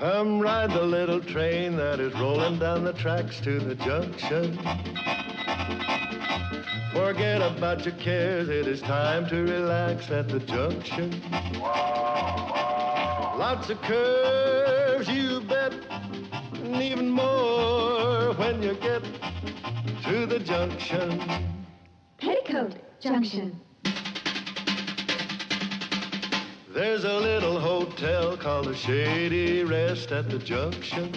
Come ride the little train that is rolling down the tracks to the junction. Forget about your cares, it is time to relax at the junction. Lots of curves, you bet, and even more when you get to the junction. Petticoat Junction. There's a little hotel called the Shady Rest at the junction.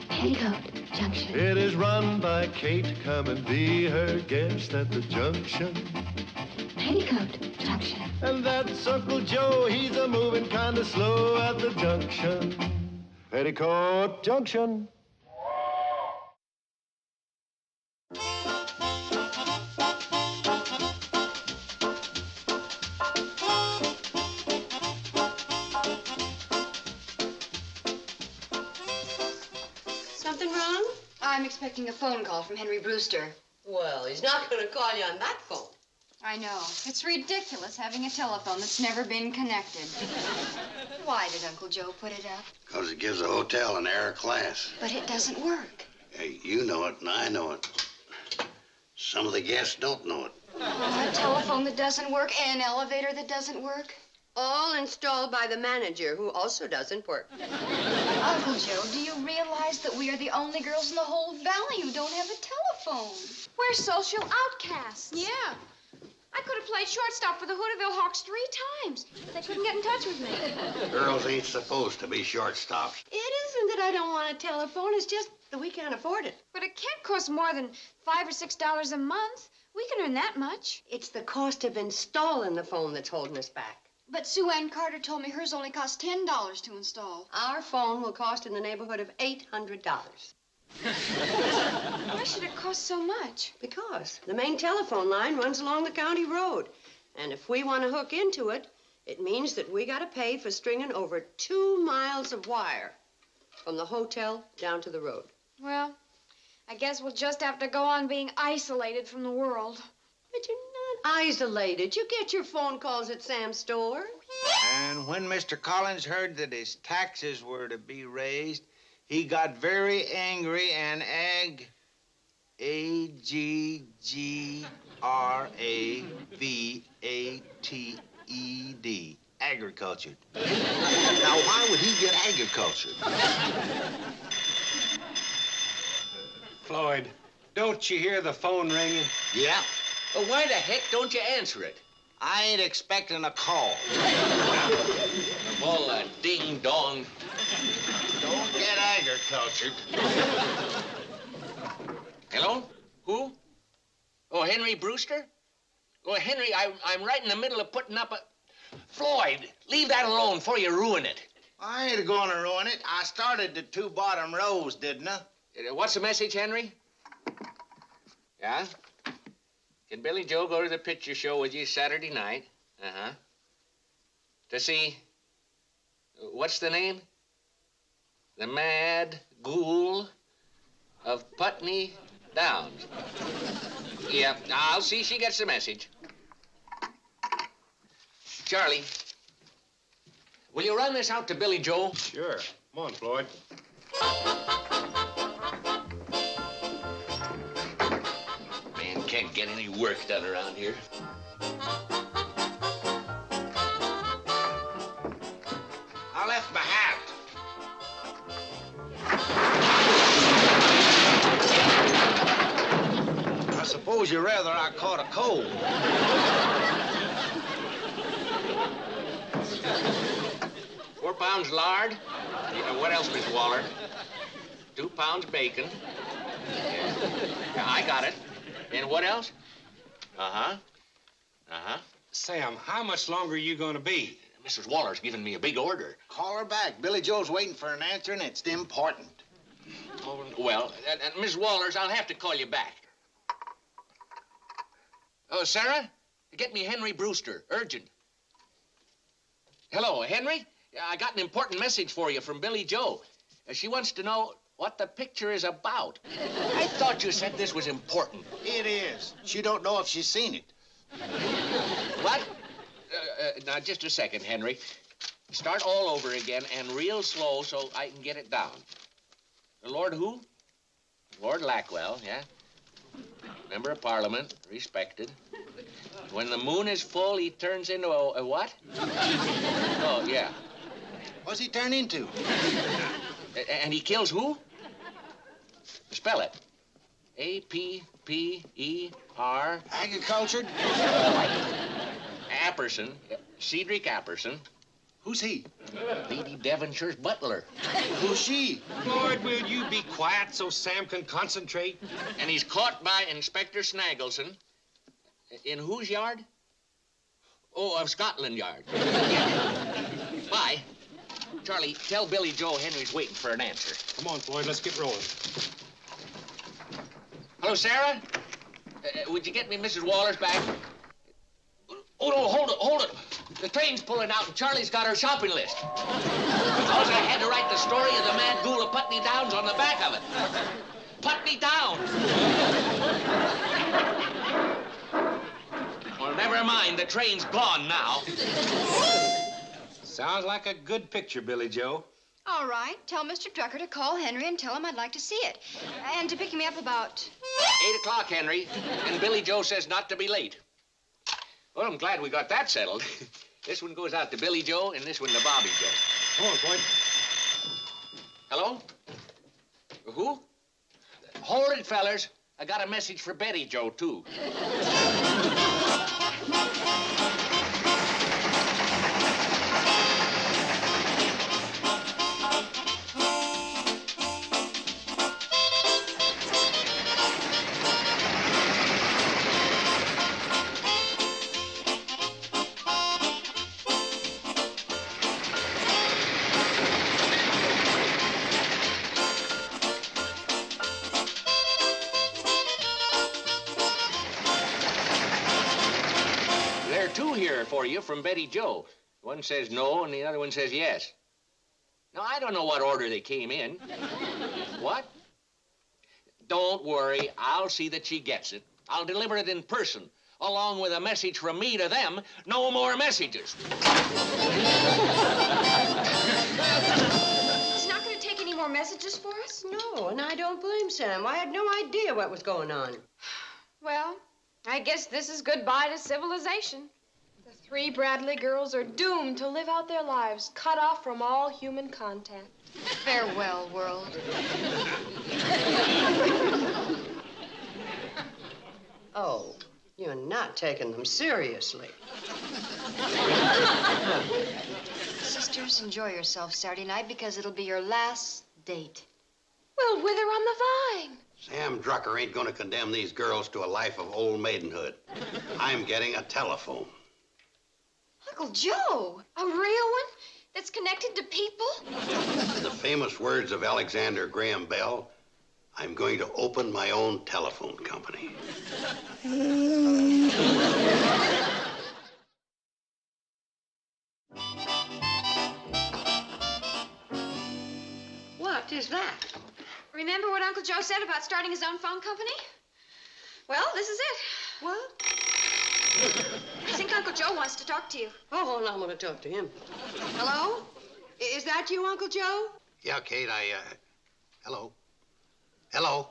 Petticoat Junction. It is run by Kate. Come and be her guest at the junction. Petticoat Junction. And that's Uncle Joe. He's a moving kind of slow at the junction. Petticoat Junction. Something wrong? I'm expecting a phone call from Henry Brewster. Well, he's not going to call you on that phone. I know. It's ridiculous having a telephone that's never been connected. Why did Uncle Joe put it up? Because it gives the hotel an air class. But it doesn't work. Hey, you know it and I know it. Some of the guests don't know it. A telephone that doesn't work and an elevator that doesn't work. All installed by the manager, who also doesn't work. Uncle Joe, do you realize that we are the only girls in the whole valley who don't have a telephone? We're social outcasts. Yeah. I could have played shortstop for the Hooterville Hawks 3 times. They couldn't get in touch with me. Girls ain't supposed to be shortstops. It isn't that I don't want a telephone. It's just that we can't afford it. But it can't cost more than $5 or $6 a month. We can earn that much. It's the cost of installing the phone that's holding us back. But Sue Ann Carter told me hers only costs $10 to install. Our phone will cost in the neighborhood of $800. Why should it cost so much? Because the main telephone line runs along the county road. And if we want to hook into it, it means that we got to pay for stringing over 2 miles of wire from the hotel down to the road. Well, I guess we'll just have to go on being isolated from the world. But you're not isolated. You get your phone calls at Sam's store. And when Mr. Collins heard that his taxes were to be raised, he got very angry and aggravated. Agricultured. Now, why would he get agricultured? Floyd, don't you hear the phone ringing? Yeah. Well, why the heck don't you answer it? I ain't expecting a call. Of all that ding-dong. Don't get agricultured. Hello? Who? Oh, Henry Brewster? Oh, Henry, I'm right in the middle of putting up a... Floyd, leave that alone before you ruin it. I ain't gonna ruin it. I started the 2 bottom rows, didn't I? What's the message, Henry? Yeah? Can Billy Joe go to the picture show with you Saturday night? Uh-huh. To see... What's the name? The Mad Ghoul of Putney Downs. Yeah, I'll see she gets the message. Charlie, will you run this out to Billy Joe? Sure. Come on, Floyd. Man can't get any work done around here. I left my hat. I suppose you'd rather I caught a cold. 4 pounds lard. What else, Miss Waller? 2 pounds bacon. Yeah, I got it. And what else? Uh-huh. Uh-huh. Sam, how much longer are you going to be? Mrs. Waller's giving me a big order. Call her back. Billy Joe's waiting for an answer, and it's important. Oh, well, Miss Waller's, I'll have to call you back. Oh, Sarah, get me Henry Brewster, urgent. Hello, Henry? I got an important message for you from Billy Joe. She wants to know what the picture is about. I thought you said this was important. It is. She don't know if she's seen it. What? Now, just a second, Henry. Start all over again and real slow so I can get it down. Lord who? Lord Lackwell, yeah. Member of Parliament, respected. When the moon is full, he turns into a what? Oh, yeah. What's he turn into? And he kills who? Spell it. A-P-P-E-R. Agricultured? Apperson. Cedric Apperson. Who's he? Lady Devonshire's butler. Who's she? Floyd, will you be quiet so Sam can concentrate? And he's caught by Inspector Snaggleson. In whose yard? Oh, of Scotland Yard. Yeah. Bye. Charlie, tell Billy Joe Henry's waiting for an answer. Come on, Floyd, let's get rolling. Hello, Sarah? Would you get me Mrs. Waller's back? Oh, no, hold it. The train's pulling out and Charlie's got her shopping list. Because I had to write the story of the mad ghoul of Putney Downs on the back of it. Putney Downs. Well, never mind. The train's gone now. Sounds like a good picture, Billy Joe. All right. Tell Mr. Drucker to call Henry and tell him I'd like to see it. And to pick me up about... 8 o'clock, Henry. And Billy Joe says not to be late. Well, I'm glad we got that settled. This one goes out to Billy Joe, and this one to Bobby Joe. Come on, Floyd. Hello? Who? Hold it, fellers. I got a message for Betty Joe, too. For you from Betty Joe. One says no, and the other one says yes. Now, I don't know what order they came in. What? Don't worry. I'll see that she gets it. I'll deliver it in person, along with a message from me to them. No more messages. He's not going to take any more messages for us? No, and I don't blame Sam. I had no idea what was going on. Well, I guess this is goodbye to civilization. The 3 Bradley girls are doomed to live out their lives, cut off from all human contact. Farewell, world. Oh, you're not taking them seriously. Sisters, enjoy yourself Saturday night because it'll be your last date. We'll wither on the vine. Sam Drucker ain't gonna condemn these girls to a life of old maidenhood. I'm getting a telephone. Uncle Joe! A real one? That's connected to people? In the famous words of Alexander Graham Bell, I'm going to open my own telephone company. What is that? Remember what Uncle Joe said about starting his own phone company? Well, this is it. What? I think Uncle Joe wants to talk to you. Oh, hold on, I want to talk to him. Hello? Is that you, Uncle Joe? Yeah, Kate, hello? Hello?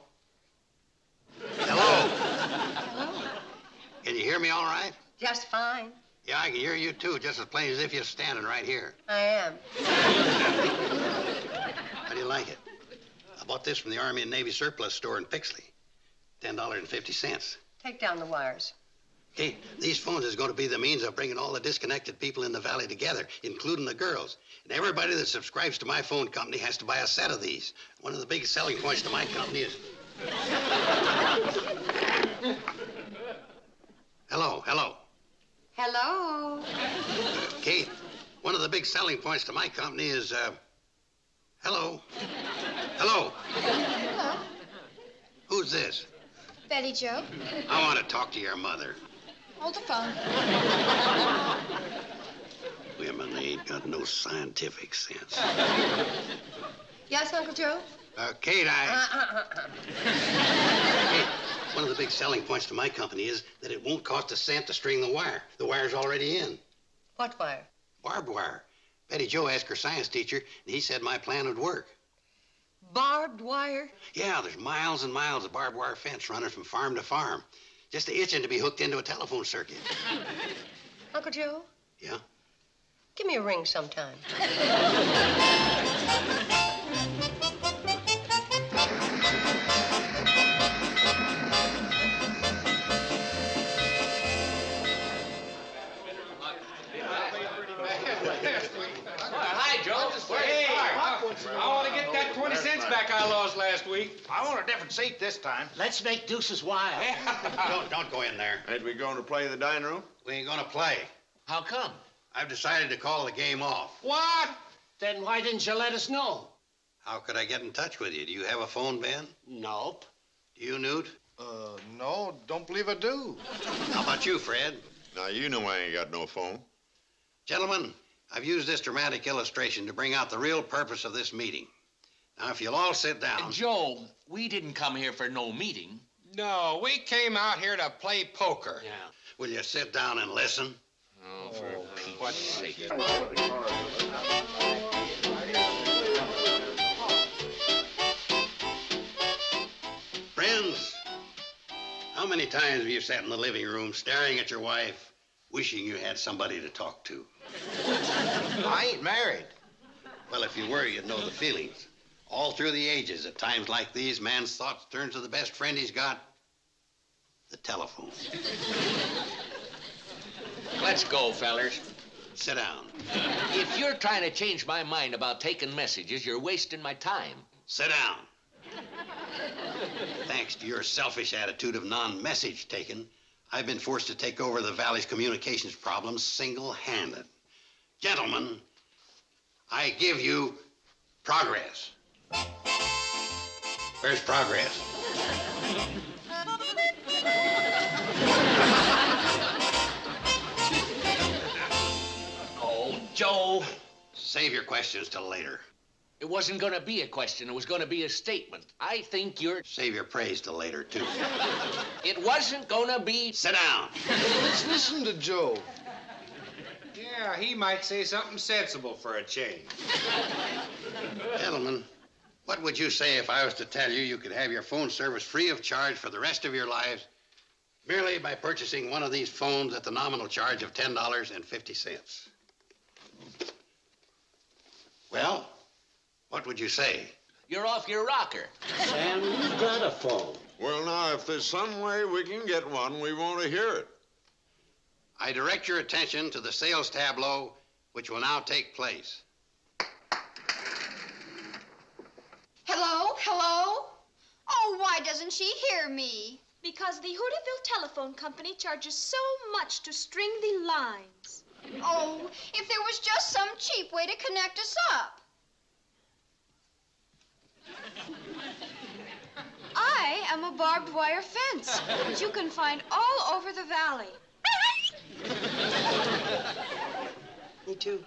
Hello? Hello? Can you hear me all right? Just fine. Yeah, I can hear you, too, just as plain as if you're standing right here. I am. How do you like it? I bought this from the Army and Navy surplus store in Pixley. $10.50. Take down the wires. Kate, these phones is going to be the means of bringing all the disconnected people in the valley together, including the girls. And everybody that subscribes to my phone company has to buy a set of these. One of the biggest selling points to my company is... Hello. Hello? Kate, one of the big selling points to my company is, Hello? Hello. Who's this? Betty Joe. I want to talk to your mother. Hold the phone. Women, they ain't got no scientific sense. Yes, Uncle Joe? Kate, Kate, one of the big selling points to my company is that it won't cost a cent to string the wire. The wire's already in. What wire? Barbed wire. Betty Jo asked her science teacher, and he said my plan would work. Barbed wire? Yeah, there's miles and miles of barbed wire fence running from farm to farm, just itching to be hooked into a telephone circuit. Uncle Joe? Yeah? Give me a ring sometime. Hi, Joe. Hey, I want to get that 20 cents back I lost last week. I want a different seat this time. Let's make deuces wild. Don't go in there. Ain't we going to play in the dining room? We ain't gonna play. How come? I've decided to call the game off. What? Then why didn't you let us know? How could I get in touch with you? Do you have a phone, Ben? Nope. Do you, Newt? No, don't believe I do. How about you, Fred? Now, you know I ain't got no phone. Gentlemen, I've used this dramatic illustration to bring out the real purpose of this meeting. Now, if you'll all sit down... Joe, we didn't come here for no meeting. No, we came out here to play poker. Yeah. Will you sit down and listen? Oh, for Pete's sake. Friends, how many times have you sat in the living room staring at your wife, wishing you had somebody to talk to? I ain't married. Well, if you were, you'd know the feelings. All through the ages, at times like these, man's thoughts turn to the best friend he's got, the telephone. Let's go, fellers. Sit down. If you're trying to change my mind about taking messages, you're wasting my time. Sit down. Thanks to your selfish attitude of non-message taking, I've been forced to take over the Valley's communications problems single-handed. Gentlemen, I give you progress. Where's progress? Oh, Joe. Save your questions till later. It wasn't going to be a question. It was going to be a statement. I think you're... Save your praise till later, too. It wasn't going to be... Sit down. Let's listen to Joe. Yeah, he might say something sensible for a change. Gentlemen, what would you say if I was to tell you you could have your phone service free of charge for the rest of your lives merely by purchasing one of these phones at the nominal charge of $10.50? Well, what would you say? You're off your rocker. Sam, you've got a phone. Well, now, if there's some way we can get one, we want to hear it. I direct your attention to the sales tableau, which will now take place. Hello? Hello? Oh, why doesn't she hear me? Because the Hooterville Telephone Company charges so much to string the lines. Oh, if there was just some cheap way to connect us up. I am a barbed wire fence that you can find all over the valley. Me too.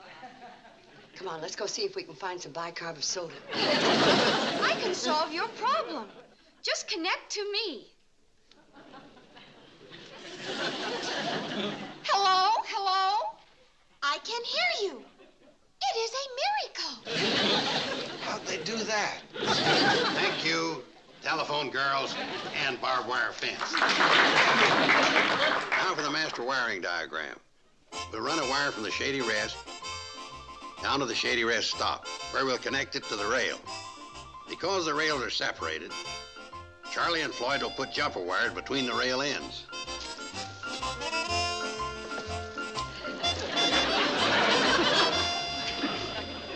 Come on, let's go see if we can find some bicarb of soda. I can solve your problem. Just connect to me. Hello? Hello? I can hear you. It is a miracle. How'd they do that? Thank you, telephone girls and barbed wire fence. Now for the master wiring diagram. We'll run a wire from the Shady Rest down to the Shady Rest stop, where we'll connect it to the rail. Because the rails are separated, Charlie and Floyd will put jumper wires between the rail ends.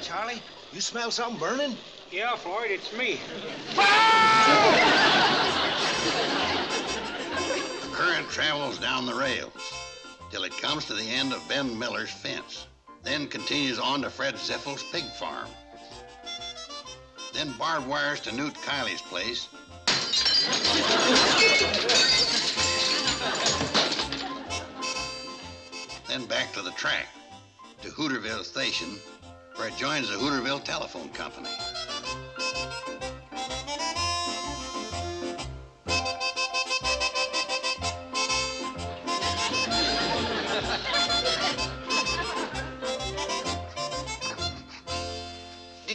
Charlie, you smell something burning? Yeah, Floyd, it's me. The current travels down the rails till it comes to the end of Ben Miller's fence, then continues on to Fred Ziffel's pig farm. Then barbed wires to Newt Kiley's place. Then back to the track, to Hooterville Station, where it joins the Hooterville Telephone Company.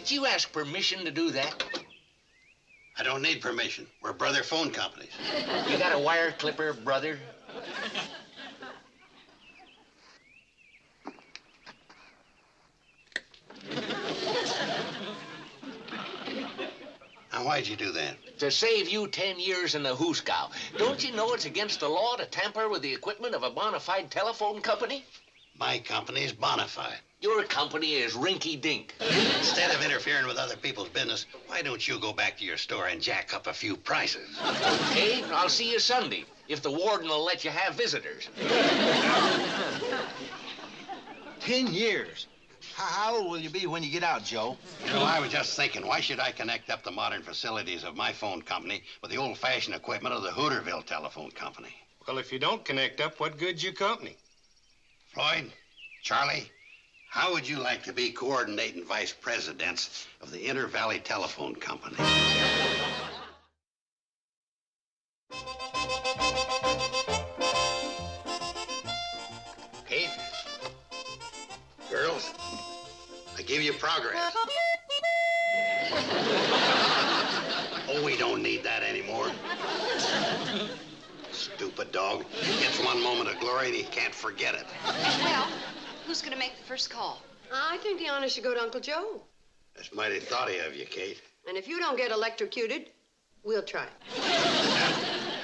Did you ask permission to do that? I don't need permission. We're brother phone companies. You got a wire clipper, brother? Now, why'd you do that? To save you 10 years in the hoosegow. Don't you know it's against the law to tamper with the equipment of a bona fide telephone company? My company is bona fide. Your company is rinky-dink. Instead of interfering with other people's business, why don't you go back to your store and jack up a few prices? Okay, I'll see you Sunday, if the warden will let you have visitors. 10 years. How old will you be when you get out, Joe? You know, I was just thinking, why should I connect up the modern facilities of my phone company with the old-fashioned equipment of the Hooterville Telephone Company? Well, if you don't connect up, what good's your company? Floyd, Charlie, how would you like to be coordinating vice presidents of the Inter Valley Telephone Company? Kate? Girls, I give you progress. Oh, we don't need that anymore. Stupid dog. He gets one moment of glory and he can't forget it. Well, who's going to make the first call? I think the honor should go to Uncle Joe. That's mighty thoughty of you, Kate. And if you don't get electrocuted, we'll try.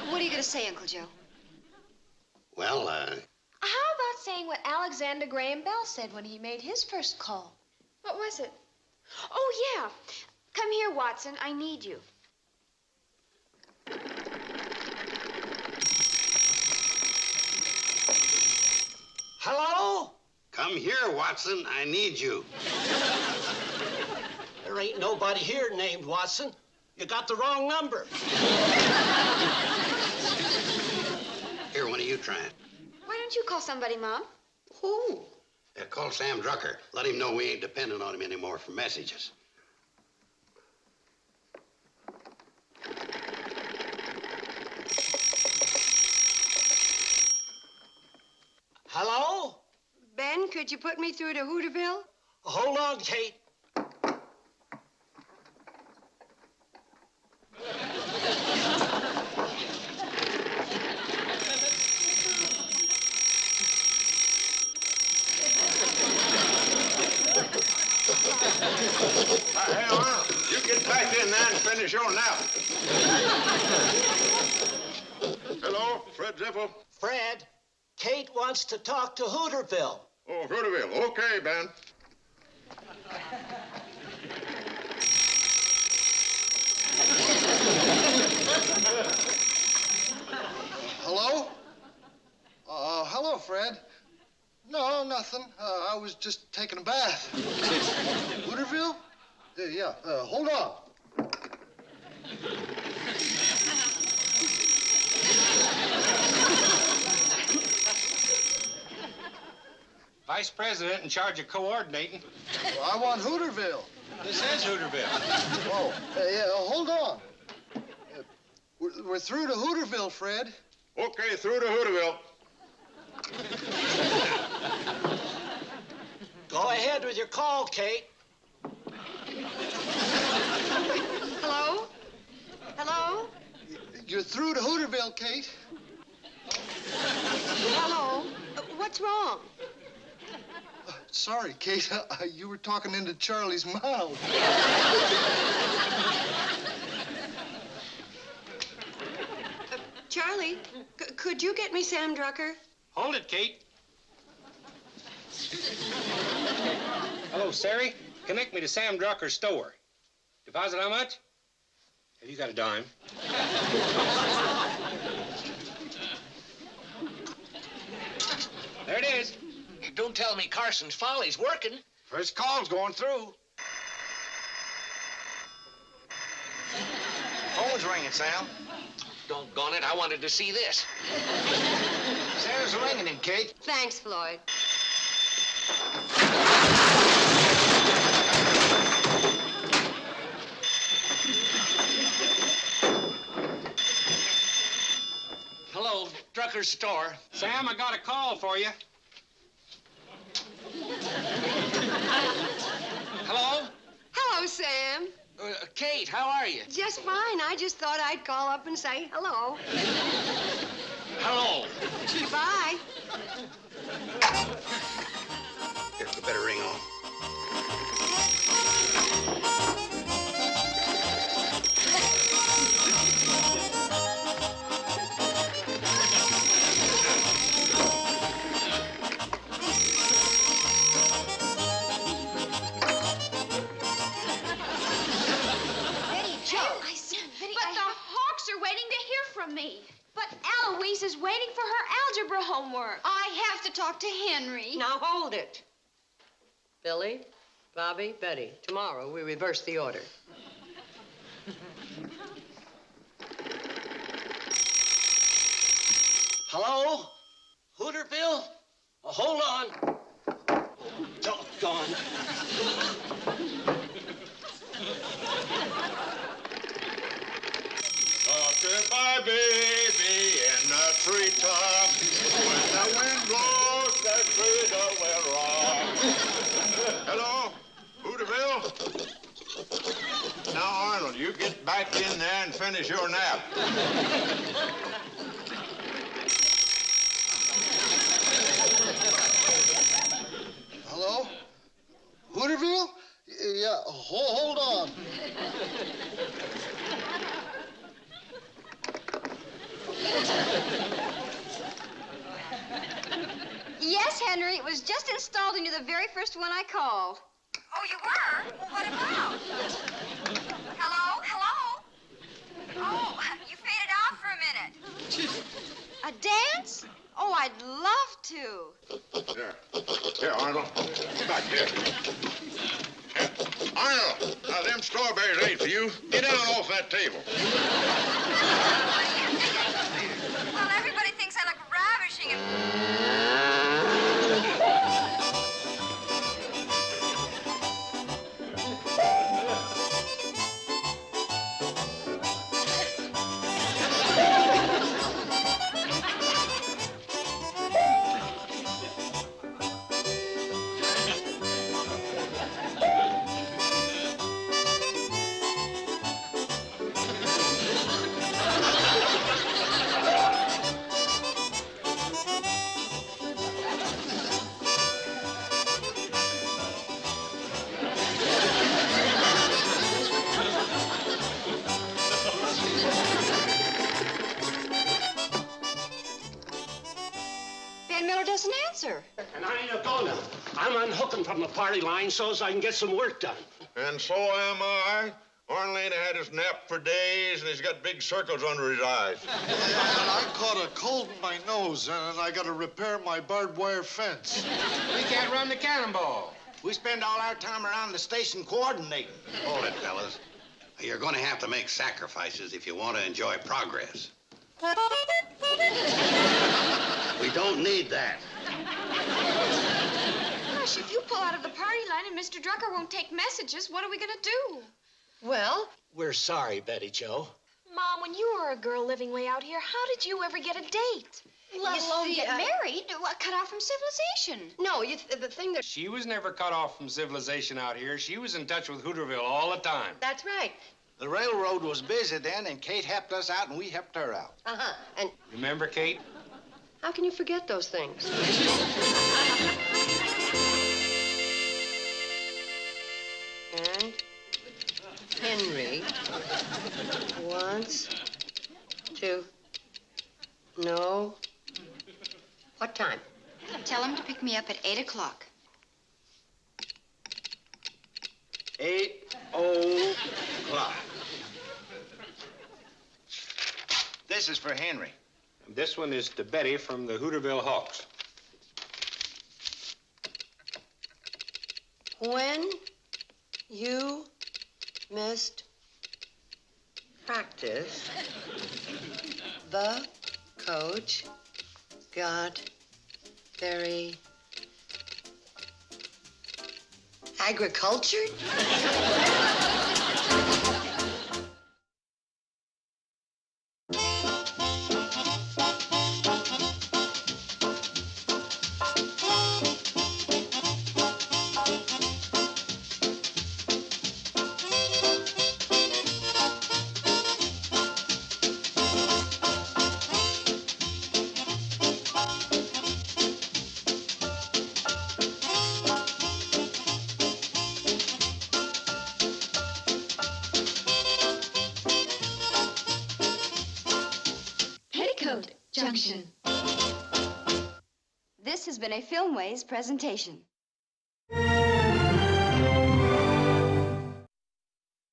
What are you going to say, Uncle Joe? Well, How about saying what Alexander Graham Bell said when he made his first call? What was it? Oh, yeah. Come here, Watson. I need you. Hello? come here, Watson. I need you. There ain't nobody here named Watson. You got the wrong number. Here, one of you try it. Why don't you call somebody, Mom? Who? Call Sam Drucker. Let him know we ain't dependent on him anymore for messages. Hello? Ben, could you put me through to Hooterville? Hold on, Kate. Hey, Arnold, you get back in there and finish your nap. Hello, Fred Ziffel. Fred, Kate wants to talk to Hooterville. Oh, Hooterville. Okay, Ben. Hello? Hello, Fred. No, nothing. I was just taking a bath. Hooterville? Yeah. Hold on. Vice President in charge of coordinating. Well, I want Hooterville. This is Hooterville. Oh, yeah, hold on. We're through to Hooterville, Fred. Okay, through to Hooterville. Go ahead with your call, Kate. Hello? Hello? You're through to Hooterville, Kate. Hello? What's wrong? Sorry, Kate. You were talking into Charlie's mouth. Charlie, could you get me Sam Drucker? Hold it, Kate. Hello, Sari. Connect me to Sam Drucker's store. Deposit how much? Have you got a dime? There it is. Don't tell me Carson's Folly's working. First call's going through. Phone's ringing, Sam. Doggone it, I wanted to see this. Sam's ringing him, Kate. Thanks, Floyd. Hello, Drucker's store. Sam, I got a call for you. Hello? Hello, Sam. Kate. How are you? Just fine. I just thought I'd call up and say hello. Hello. Goodbye. Here, we better ring on. Me. But Eloise is waiting for her algebra homework. I have to talk to Henry. Now hold it. Billy, Bobby, Betty. Tomorrow we reverse the order. Hello? Hooterville? Hold on. Doggone. Goodbye, baby, in the treetop. When the wind blows, the cradle will rock. Hello, Hooterville? Now, Arnold, you get back in there and finish your nap. Hello? Hooterville? Yeah, hold on. Yes, Henry. It was just installed into the very first one I called. Oh, you were? Well, what about? Hello? Hello? Oh, you faded out for a minute. A dance? Oh, I'd love to. Here, Arnold. Back here. Arnold, now them strawberries ain't for you. Get down off that table. Well, everybody thinks I look ravishing and... Doesn't answer. And I ain't gonna. I'm unhooking from the party line so's I can get some work done. And so am I. Arnold ain't had his nap for days, and he's got big circles under his eyes. And I caught a cold in my nose, and I got to repair my barbed wire fence. We can't run the cannonball. We spend all our time around the station coordinating. Hold it, fellas. You're going to have to make sacrifices if you want to enjoy progress. We don't need that. Gosh, if you pull out of the party line and Mr. Drucker won't take messages, what are we gonna do? Well, We're sorry, Betty Jo. Mom, when you were a girl living way out here, how did you ever get a date? Let alone get married, cut off from civilization. No, the thing that... She was never cut off from civilization out here. She was in touch with Hooterville all the time. That's right. The railroad was busy then, and Kate helped us out, and we helped her out. Uh-huh. And Remember, Kate? how can you forget those things? And Henry wants to know what time? Tell him to pick me up at 8 o'clock. 8 o'clock. This is for Henry. This one is to Betty from the Hooterville Hawks. When you missed practice, the coach got very agricultured? This has been a Filmways presentation.